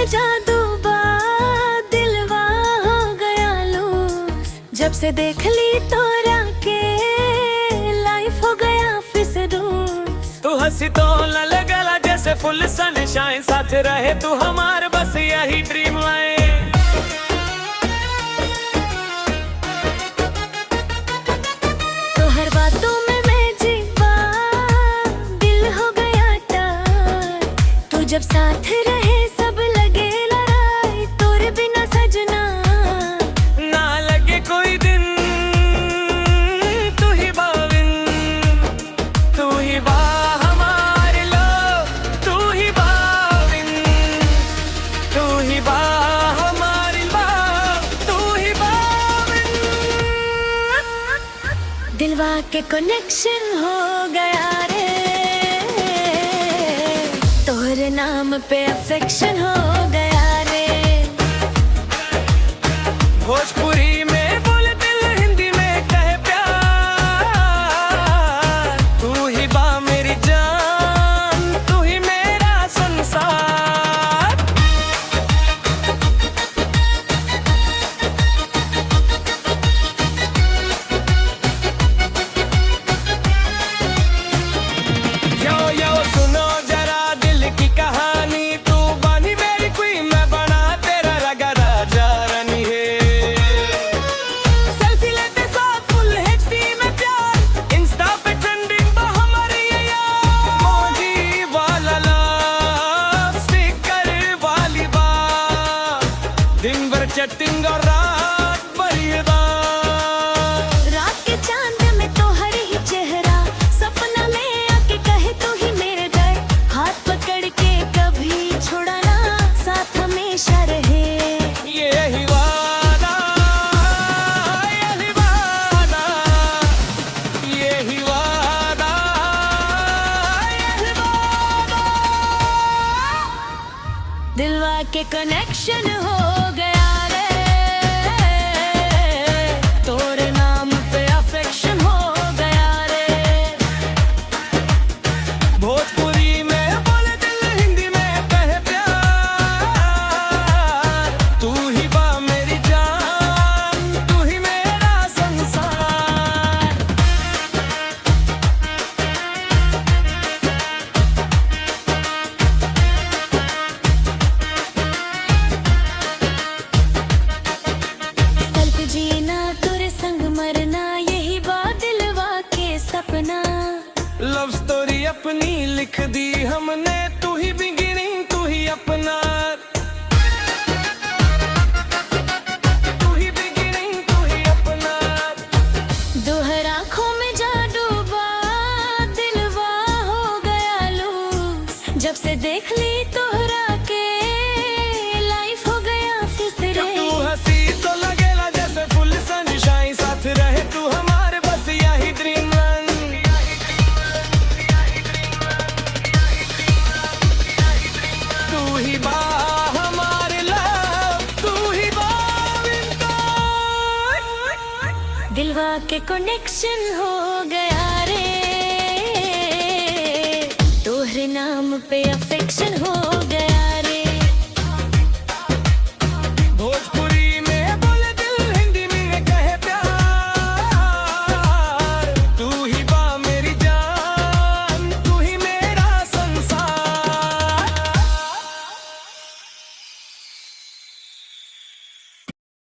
में जादू बा, दिलवा हो गया लूस। जब से देख ली तोरा के लाइफ हो गया फिसरूस। तू हंसी तो न लगला जैसे फुल सनशाइन, साथ रहे तू हमार बस यही ड्रीम लाइन। तो हर बातों में मैं जीवा, दिल हो गया टार। तू जब साथ रहे सब लगे लड़ाई, तोरे बिना सजना ना लगे कोई दिन। तू ही बाविन, तू ही बा हमारे लो, तू ही बाविन, तू ही बा हमारी बा, तू ही बाविन। दिलवा के कनेक्शन हो गया रे, तोहरे नाम पे अफेक्शन हो गया रे। भोजपुरी में बोल दिल, हिंदी में कहे प्यार। तू ही बा मेरी जान, तू ही मेरा संसार। यो यो सुनो जरा दिल की कहानी, तू बनी मेरी क्वीन, मैं बना तेरा रगा राजा रानी है। सेल्फी लेते साथ फुल HD में प्यार, इंस्टा पे ट्रेंडिंग बा हमारी ये यार। मौजी वाला लव स्टिकर वाली बात, दिन भर चैटिंग और रात भरी बात। रात के चांद में तो हर ही चेहरा, सपना में आके कहे तू ही मेरे डर। हाथ पकड़ के कभी छुड़ाना, साथ हमेशा रहे। यही वादा, यही वादा, यही वादा, यही वादा। दिलवा के कनेक्शन हो गया रे, तोरे नाम पे अफेक्शन हो गया रे। भोजपुरी में बोले दिल, हिंदी में कहे प्यार। तू ही बा मेरी जान, तू ही मेरा संसार। सल्फ जीना तोरे संग मरना, यही बात दिलवा के सपना। लव स्टोरी अपनी लिख दी हमने, तू ही बिगिनिंग, तू ही अपना। तू ही बिगिनिंग, तू ही अपना। दोहर आँखों में जादू बा, दिलवा हो गया लूस। जब से देख ली तोहरा के लाइफ हो गया फिसरे। जब तू हंसी तो लगेला जैसे फुल सनशाइन, साथ रहे तू हमारे बस यही ड्रीम रन। तू ही बा हमारे लव, तू ही बा दिलवा के कनेक्शन हो गया रे, तोहरे नाम पे अफेक्शन हो गया।